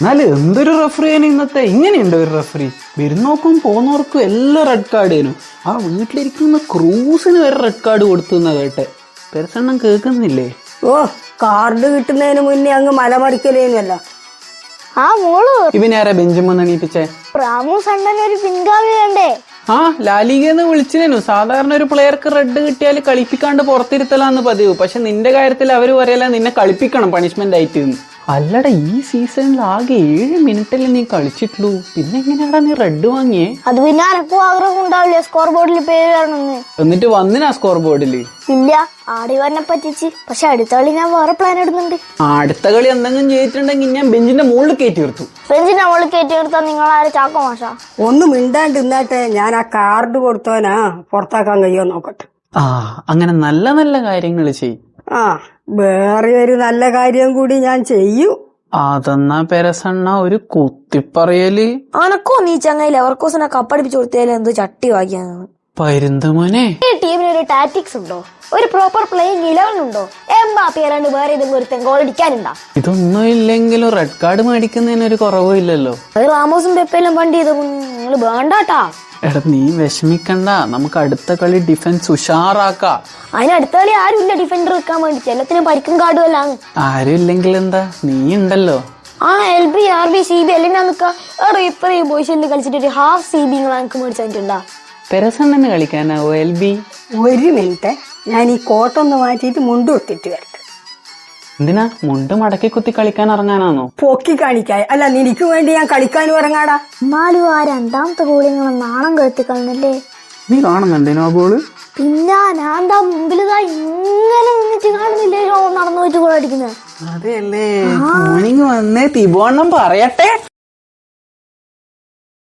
എന്നാലും എന്തൊരു റെഫറിയാണ് ഇന്നത്തെ. ഇങ്ങനെയുണ്ട് ഒരു റെഫറി. വരുന്നോർക്കും പോന്നോർക്കും എല്ലാം റെഡ് കാർഡ് തരും. ആ വീട്ടിലിരിക്കുന്ന ക്രൂസിന് വരെ റെഡ് കാർഡ് കൊടുത്തുന്ന കേട്ടെ. പെരസെണ്ണം കേൾക്കുന്നില്ലേ? ഓ, കാർഡ് കിട്ടുന്നതിന് മുന്നേ അങ്ങ് മലമറിക്കലേന്നല്ല. ആ മോള് ഇവനാരാ ബെഞ്ചിമെന്ന് എണീപ്പിച്ചേ? റാമോസ് അണ്ണന് ഒരു പിൻഗാമി വേണ്ടേ? ആ ലാലിഗന്ന് വിളിച്ചിനു. സാധാരണ ഒരു പ്ലെയർക്ക് റെഡ് കിട്ടിയാൽ കളിപ്പിക്കാണ്ട് പുറത്തിരുത്തലാന്ന് പതിവ്. പക്ഷെ നിന്റെ കാര്യത്തിൽ അവര് പറയല നിന്നെ കളിപ്പിക്കണം പണിഷ്മെന്റ് ആയിട്ട്. അല്ലട, ഈ സീസണിൽ ആകെ 7 മിനിറ്റല്ലേ നീ കളിച്ചിട്ടുള്ളൂ. പിന്നെ എങ്ങനെയാടാ നീ റെഡ് വാങ്ങിയേ? അത് പിന്നെ അനക്കും ആഗ്രഹം ഉണ്ടാവില്ലേ സ്കോർ ബോർഡിൽ പേര് വരണമെന്ന്? എന്നിട്ട് വന്നിനാ സ്കോർ ബോർഡില്? ഇല്ല, ആടി വന്നെ പറ്റിച്ച്. പക്ഷെ അടുത്ത കളി ഞാൻ വേറെ പ്ലാൻ ഇടുന്നുണ്ട്. അടുത്ത കളി എന്തെങ്കിലും ചെയ്തിട്ടുണ്ടെങ്കിൽ ഞാൻ ബെഞ്ചിന്റെ മുകളിൽ കയറ്റി നിർത്തും. ബെഞ്ചിന്റെ മുകളിൽ കയറ്റി നിർത്താൻ നിങ്ങളാരും ചാക്കോ മാഷ? ഒന്ന് മിണ്ടാണ്ട് ഇന്നാട്ടെ, ഞാൻ ആ കാർഡ് കൊടുത്തവനാ പുറത്താക്കാൻ കഴിയോ നോക്കട്ടെ. ആ, അങ്ങനെ നല്ല നല്ല കാര്യങ്ങൾ ചെയ്. ആ, വേറെ ഒരു നല്ല കാര്യം കൂടി ഞാൻ ചെയ്യും. അതെന്നാ പെരസണ്ണ ഒരു കുത്തിപ്പറയല്. അനക്കോ നീ ചങ്ങായി ലെവർകോസിനെ കപ്പടിപ്പിച്ചു കൊടുത്തതിൽ എന്തോ ചട്ടി വാങ്ങിയാണ്. പരുന്തമോനെ, ഈ ടീമിന് ഒരു ടാറ്റിക്സ് ഉണ്ടോ? ഒരു പ്രോപ്പർ പ്ലേയിങ് 11 ഉണ്ടോ? എംബാപ്പി അല്ലാണ്ട് വേറെ ഏതെങ്കിലും ഒരുത്തൻ ഗോൾ അടിക്കാനുണ്ടോ? ഇതൊന്നും ഇല്ലെങ്കിലും റെഡ് കാർഡ് മേടിക്കുന്നതിനൊരു കുറവും ഇല്ലല്ലോ. അത് റാമോസും പെപ്പയിലും പണ്ട് ചെയ്ത നിങ്ങൾ വേണ്ടാട്ടാ. എടാ നീ വിഷമിക്കണ്ട, നമുക്ക് അടുത്ത കളി ഡിഫൻസ് ഉഷാറാക്കാം. അതിന് അടുത്ത കളി ആരും ഇല്ല ഡിഫൻഡർ വെക്കാൻ വേണ്ടി. എല്ലാത്തിനും പരിക്കും കാർഡും എല്ലാം. ആരും ഇല്ലെങ്കിൽ എന്താ, നീ ഉണ്ടല്ലോ. ആ LB RB CB എല്ലാം ഞാൻ നിൽക്കാം. ഇത്രയും ബോയ്സിൽ കളിച്ചിട്ട് ഒരു ഹാഫ് CB എനിക്ക് മേടിച്ചിട്ടുണ്ടാ? പെരസണ്ണന് കളിക്കാനാവോ LB? ഒരു മിനിറ്റ്, ഞാൻ ഈ കോട്ടൊന്ന് മാറ്റിയിട്ട് മുണ്ട് കൊടുത്തിട്ട് വരട്ടെ. എന്തിനാ മുണ്ട് മടക്കി കുത്തി കളിക്കാൻ ഇറങ്ങാനാണോ? പൊക്കി കാണിക്കായി. അല്ല, നിനക്ക് വേണ്ടി ഞാൻ കളിക്കാനും ഇറങ്ങാടാ. എന്നാലും ആ രണ്ടാമത്തെ ഗോളിങ്ങളെ നാണം കെടുത്തി കളഞ്ഞല്ലേ. നീ കാണുന്നുണ്ടേനോ ആ ഗോള്? പിന്നെ ഞാൻ എന്താ മുമ്പിലിതാ ഇങ്ങനെ നിന്നിട്ട് കാണുന്നില്ലല്ലോ നടന്നു വെച്ച് ഗോൾ അടിക്കുന്നത്. അതെയല്ലേ, മോർണിംഗ് വന്നേ തിബോണ്ണം പറയട്ടെ.